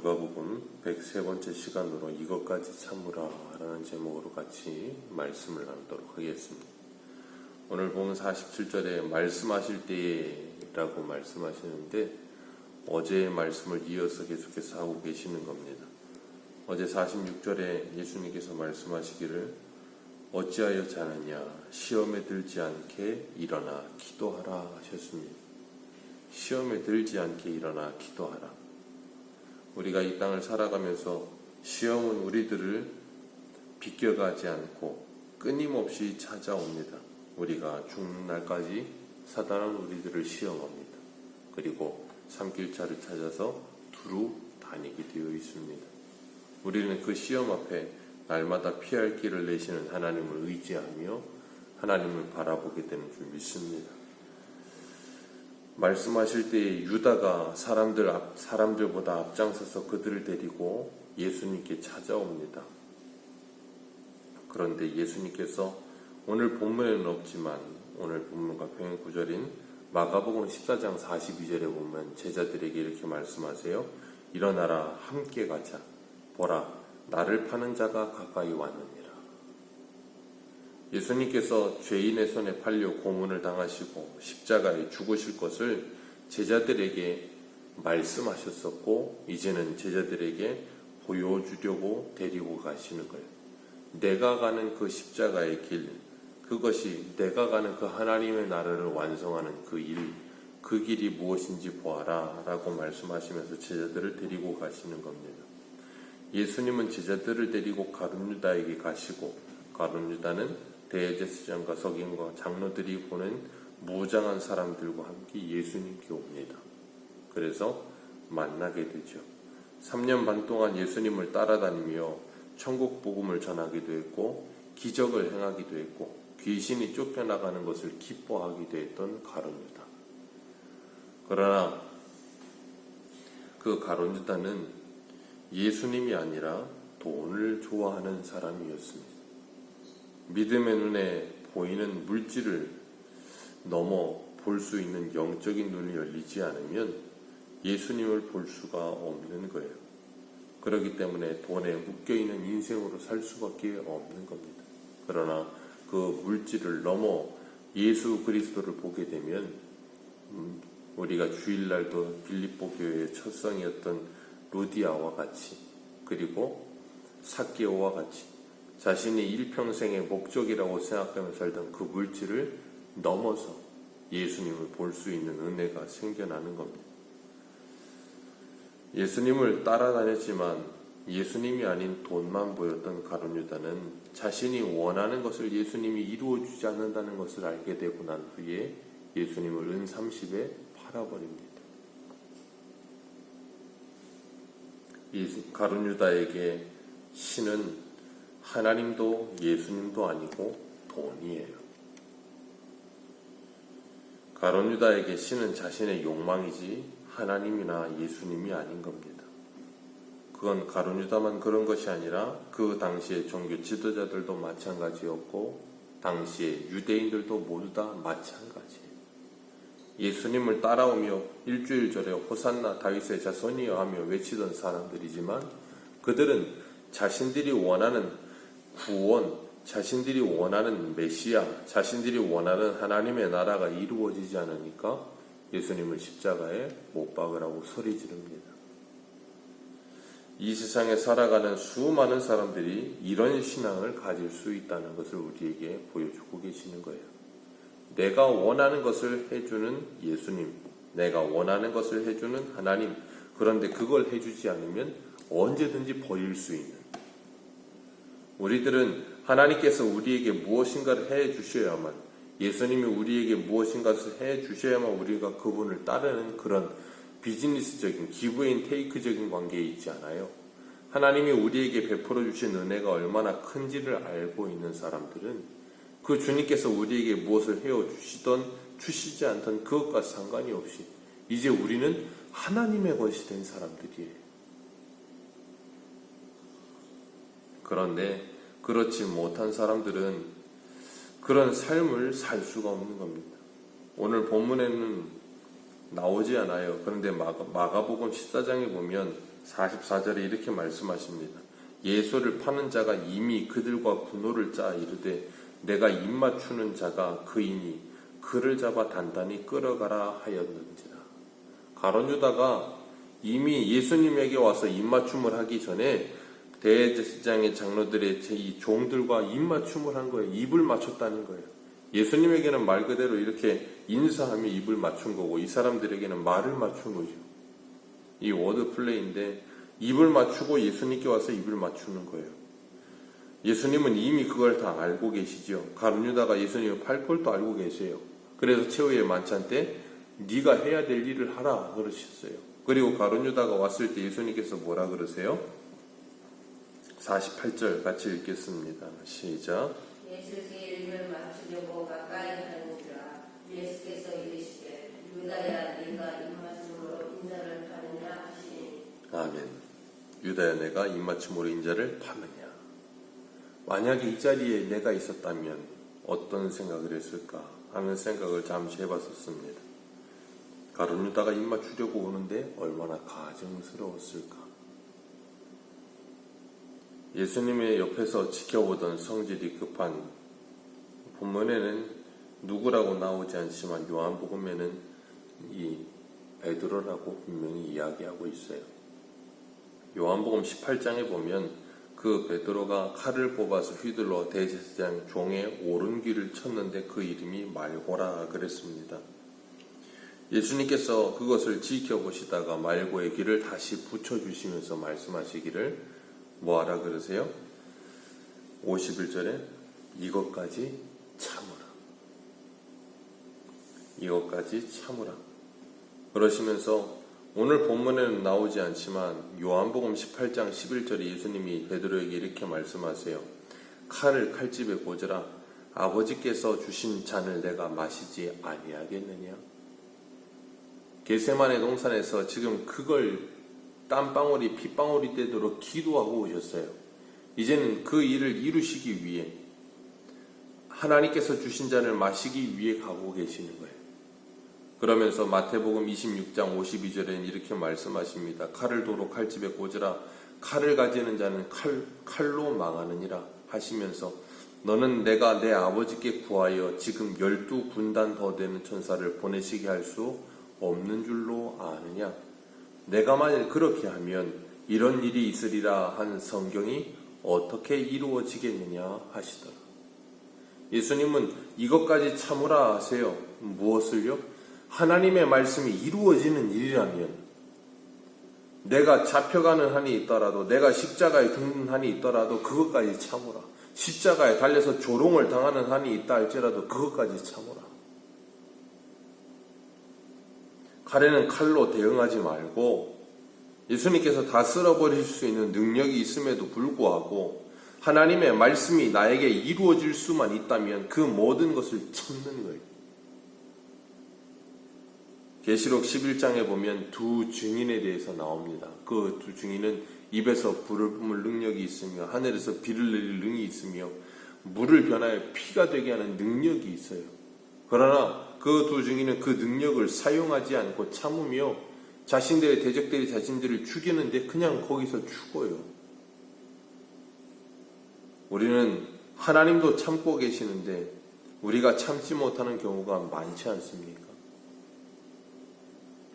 누가복음 103번째 시간으로 이것까지 참으라 라는 제목으로 같이 말씀을 나누도록 하겠습니다. 오늘 보면 47절에 말씀하실 때에 라고 말씀하시는데 어제의 말씀을 이어서 계속해서 하고 계시는 겁니다. 어제 46절에 예수님께서 말씀하시기를 어찌하여 자느냐 시험에 들지 않게 일어나 기도하라 하셨습니다. 시험에 들지 않게 일어나 기도하라. 우리가 이 땅을 살아가면서 시험은 우리들을 비껴가지 않고 끊임없이 찾아옵니다. 우리가 죽는 날까지 사단은 우리들을 시험합니다. 그리고 삼킬차를 찾아서 두루 다니게 되어 있습니다. 우리는 그 시험 앞에 날마다 피할 길을 내시는 하나님을 의지하며 하나님을 바라보게 되는 줄 믿습니다. 말씀하실 때에 유다가 사람들보다 앞장서서 그들을 데리고 예수님께 찾아옵니다. 그런데 예수님께서 오늘 본문에는 없지만 오늘 본문과 병행 구절인 마가복음 14장 42절에 보면 제자들에게 이렇게 말씀하세요. 일어나라 함께 가자. 보라 나를 파는 자가 가까이 왔느니라. 예수님께서 죄인의 손에 팔려 고문을 당하시고 십자가에 죽으실 것을 제자들에게 말씀하셨었고 이제는 제자들에게 보여주려고 데리고 가시는 거예요. 내가 가는 그 십자가의 길, 그것이 내가 가는 그 하나님의 나라를 완성하는 그 일, 그 길이 무엇인지 보아라 라고 말씀하시면서 제자들을 데리고 가시는 겁니다. 예수님은 제자들을 데리고 가룟유다에게 가시고 가룟유다는 대제사장과 서기관과 장로들이 보낸 무장한 사람들과 함께 예수님께 옵니다. 그래서 만나게 되죠. 3년 반 동안 예수님을 따라다니며 천국 복음을 전하기도 했고 기적을 행하기도 했고 귀신이 쫓겨나가는 것을 기뻐하기도 했던 가룟유다. 그러나 그 가룟유다는 예수님이 아니라 돈을 좋아하는 사람이었습니다. 믿음의 눈에 보이는 물질을 넘어 볼 수 있는 영적인 눈이 열리지 않으면 예수님을 볼 수가 없는 거예요. 그렇기 때문에 돈에 묶여있는 인생으로 살 수밖에 없는 겁니다. 그러나 그 물질을 넘어 예수 그리스도를 보게 되면 우리가 주일날도 빌립보 교회의 첫성이었던 루디아와 같이 그리고 삭개오와 같이 자신이 일평생의 목적이라고 생각하며 살던 그 물질을 넘어서 예수님을 볼 수 있는 은혜가 생겨나는 겁니다. 예수님을 따라다녔지만 예수님이 아닌 돈만 보였던 가룟유다는 자신이 원하는 것을 예수님이 이루어주지 않는다는 것을 알게 되고 난 후에 예수님을 은 30에 팔아버립니다. 가룟유다에게 신은 하나님도 예수님도 아니고 돈이에요. 가룟유다에게 신은 자신의 욕망이지 하나님이나 예수님이 아닌 겁니다. 그건 가룟유다만 그런 것이 아니라 그 당시의 종교 지도자들도 마찬가지였고 당시의 유대인들도 모두 다 마찬가지예요. 예수님을 따라오며 일주일 전에 호산나 다윗의 자손이여 하며 외치던 사람들이지만 그들은 자신들이 원하는 구원, 자신들이 원하는 메시아, 자신들이 원하는 하나님의 나라가 이루어지지 않으니까 예수님을 십자가에 못 박으라고 소리 지릅니다. 이 세상에 살아가는 수많은 사람들이 이런 신앙을 가질 수 있다는 것을 우리에게 보여주고 계시는 거예요. 내가 원하는 것을 해주는 예수님, 내가 원하는 것을 해주는 하나님, 그런데 그걸 해주지 않으면 언제든지 버릴 수 있는 우리들은 하나님께서 우리에게 무엇인가를 해주셔야만 예수님이 우리에게 무엇인가를 해주셔야만 우리가 그분을 따르는 그런 비즈니스적인 기브앤테이크적인 관계에 있지 않아요. 하나님이 우리에게 베풀어 주신 은혜가 얼마나 큰지를 알고 있는 사람들은 그 주님께서 우리에게 무엇을 해주시던 주시지 않던 그것과 상관이 없이 이제 우리는 하나님의 것이 된 사람들이에요. 그런데 그렇지 못한 사람들은 그런 삶을 살 수가 없는 겁니다. 오늘 본문에는 나오지 않아요. 그런데 마가복음 14장에 보면 44절에 이렇게 말씀하십니다. 예수를 파는 자가 이미 그들과 분노를 짜 이르되 내가 입맞추는 자가 그이니 그를 잡아 단단히 끌어가라 하였는지라. 가룟 유다가 이미 예수님에게 와서 입맞춤을 하기 전에 대제사장의 장로들의 이 종들과 입맞춤을 한 거예요. 입을 맞췄다는 거예요. 예수님에게는 말 그대로 이렇게 인사하며 입을 맞춘 거고 이 사람들에게는 말을 맞춘 거죠. 이 워드 플레이인데 입을 맞추고 예수님께 와서 입을 맞추는 거예요. 예수님은 이미 그걸 다 알고 계시죠. 가룟 유다가 예수님을 팔 걸 또 알고 계세요. 그래서 최후의 만찬 때 네가 해야 될 일을 하라 그러셨어요. 그리고 가룟 유다가 왔을 때 예수님께서 뭐라 그러세요? 48절 같이 읽겠습니다. 시작. 예수께 입을 맞추려고 가까이 하는지라. 예수께서 이르시되 유다야 네가 입맞춤으로 인자를 파느냐 하시니. 아멘. 유다야 내가 입맞춤으로 인자를 파느냐. 만약에 이 자리에 내가 있었다면 어떤 생각을 했을까 하는 생각을 잠시 해봤었습니다. 가룟 유다가 입맞추려고 오는데 얼마나 가증스러웠을까. 예수님의 옆에서 지켜보던 성질이 급한 본문에는 누구라고 나오지 않지만 요한복음에는 이 베드로라고 분명히 이야기하고 있어요. 요한복음 18장에 보면 그 베드로가 칼을 뽑아서 휘둘러 대제사장 종의 오른귀를 쳤는데 그 이름이 말고라 그랬습니다. 예수님께서 그것을 지켜보시다가 말고의 귀를 다시 붙여주시면서 말씀하시기를 뭐하라 그러세요? 51절에 이것까지 참으라. 이것까지 참으라. 그러시면서 오늘 본문에는 나오지 않지만 요한복음 18장 11절에 예수님이 베드로에게 이렇게 말씀하세요. 칼을 칼집에 꽂으라. 아버지께서 주신 잔을 내가 마시지 아니하겠느냐. 겟세마네 동산에서 지금 그걸 땀방울이 핏방울이 되도록 기도하고 오셨어요. 이제는 그 일을 이루시기 위해 하나님께서 주신 잔을 마시기 위해 가고 계시는 거예요. 그러면서 마태복음 26장 52절에는 이렇게 말씀하십니다. 칼을 도로 칼집에 꽂으라. 칼을 가지는 자는 칼로 망하느니라 하시면서 너는 내가 내 아버지께 구하여 지금 12군단 더 되는 천사를 보내시게 할 수 없는 줄로 아느냐. 내가 만일 그렇게 하면 이런 일이 있으리라 한 성경이 어떻게 이루어지겠느냐 하시더라. 예수님은 이것까지 참으라 하세요. 무엇을요? 하나님의 말씀이 이루어지는 일이라면 내가 잡혀가는 한이 있더라도 내가 십자가에 죽는 한이 있더라도 그것까지 참으라. 십자가에 달려서 조롱을 당하는 한이 있다 할지라도 그것까지 참으라. 칼에는 칼로 대응하지 말고 예수님께서 다 쓸어버릴 수 있는 능력이 있음에도 불구하고 하나님의 말씀이 나에게 이루어질 수만 있다면 그 모든 것을 참는 거예요. 계시록 11장에 보면 두 증인에 대해서 나옵니다. 그 두 증인은 입에서 불을 뿜을 능력이 있으며 하늘에서 비를 내릴 능이 있으며 물을 변하여 피가 되게 하는 능력이 있어요. 그러나 그 두 증인은 그 능력을 사용하지 않고 참으며 자신들의 대적들이 자신들을 죽이는데 그냥 거기서 죽어요. 우리는 하나님도 참고 계시는데 우리가 참지 못하는 경우가 많지 않습니까?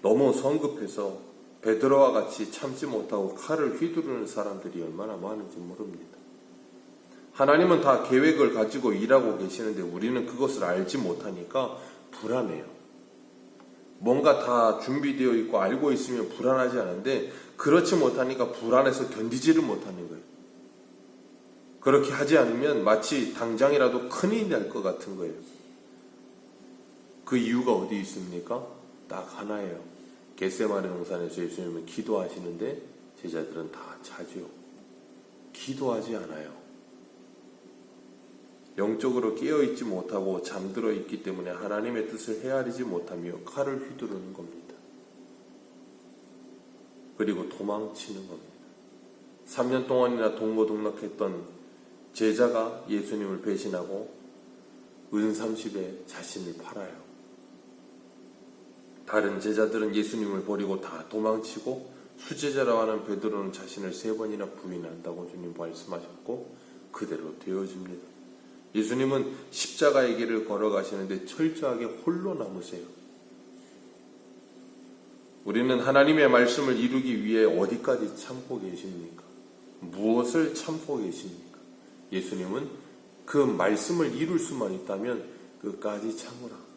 너무 성급해서 베드로와 같이 참지 못하고 칼을 휘두르는 사람들이 얼마나 많은지 모릅니다. 하나님은 다 계획을 가지고 일하고 계시는데 우리는 그것을 알지 못하니까 불안해요. 뭔가 다 준비되어 있고 알고 있으면 불안하지 않은데 그렇지 못하니까 불안해서 견디지를 못하는 거예요. 그렇게 하지 않으면 마치 당장이라도 큰일이 날 것 같은 거예요. 그 이유가 어디 있습니까? 딱 하나예요. 겟세마네 동산에서 예수님은 기도하시는데 제자들은 다 자죠. 기도하지 않아요. 영적으로 깨어있지 못하고 잠들어 있기 때문에 하나님의 뜻을 헤아리지 못하며 칼을 휘두르는 겁니다. 그리고 도망치는 겁니다. 3년 동안이나 동고동락했던 제자가 예수님을 배신하고 은 30에 자신을 팔아요. 다른 제자들은 예수님을 버리고 다 도망치고 수제자라고 하는 베드로는 자신을 3번이나 부인한다고 주님 말씀하셨고 그대로 되어집니다. 예수님은 십자가의 길을 걸어가시는데 철저하게 홀로 남으세요. 우리는 하나님의 말씀을 이루기 위해 어디까지 참고 계십니까? 무엇을 참고 계십니까? 예수님은 그 말씀을 이룰 수만 있다면 끝까지 참으라.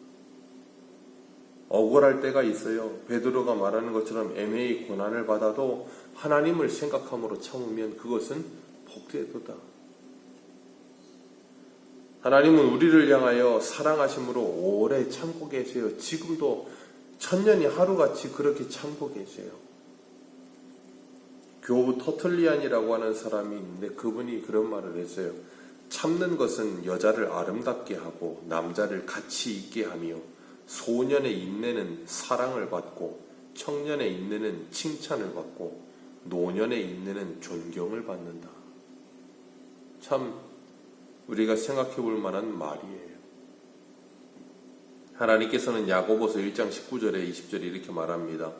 억울할 때가 있어요. 베드로가 말하는 것처럼 애매히 고난을 받아도 하나님을 생각함으로 참으면 그것은 복되도다. 하나님은 우리를 향하여 사랑하심으로 오래 참고 계세요. 지금도 천년이 하루같이 그렇게 참고 계세요. 교부 터틀리안이라고 하는 사람이 있는데 그분이 그런 말을 했어요. 참는 것은 여자를 아름답게 하고 남자를 가치 있게 하며 소년의 인내는 사랑을 받고 청년의 인내는 칭찬을 받고 노년의 인내는 존경을 받는다. 참 우리가 생각해 볼 만한 말이에요. 하나님께서는 야고보서 1장 19절에 20절에 이렇게 말합니다.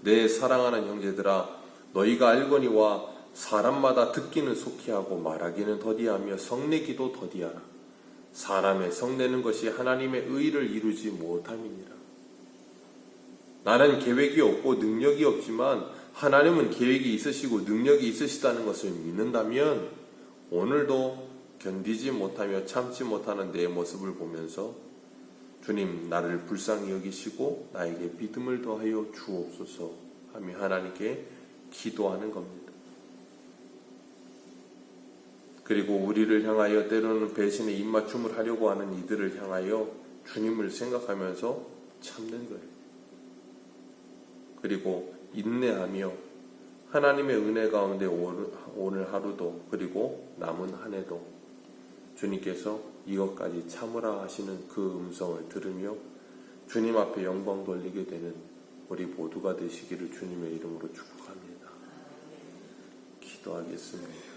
내 사랑하는 형제들아 너희가 알거니와 사람마다 듣기는 속히 하고 말하기는 더디하며 성내기도 더디하라. 사람의 성내는 것이 하나님의 의를 이루지 못함이니라. 나는 계획이 없고 능력이 없지만 하나님은 계획이 있으시고 능력이 있으시다는 것을 믿는다면 오늘도 견디지 못하며 참지 못하는 내 모습을 보면서 주님 나를 불쌍히 여기시고 나에게 믿음을 더하여 주옵소서 하며 하나님께 기도하는 겁니다. 그리고 우리를 향하여 때로는 배신에 입맞춤을 하려고 하는 이들을 향하여 주님을 생각하면서 참는 거예요. 그리고 인내하며 하나님의 은혜 가운데 오늘 하루도 그리고 남은 한 해도 주님께서 이것까지 참으라 하시는 그 음성을 들으며 주님 앞에 영광 돌리게 되는 우리 모두가 되시기를 주님의 이름으로 축복합니다. 기도하겠습니다.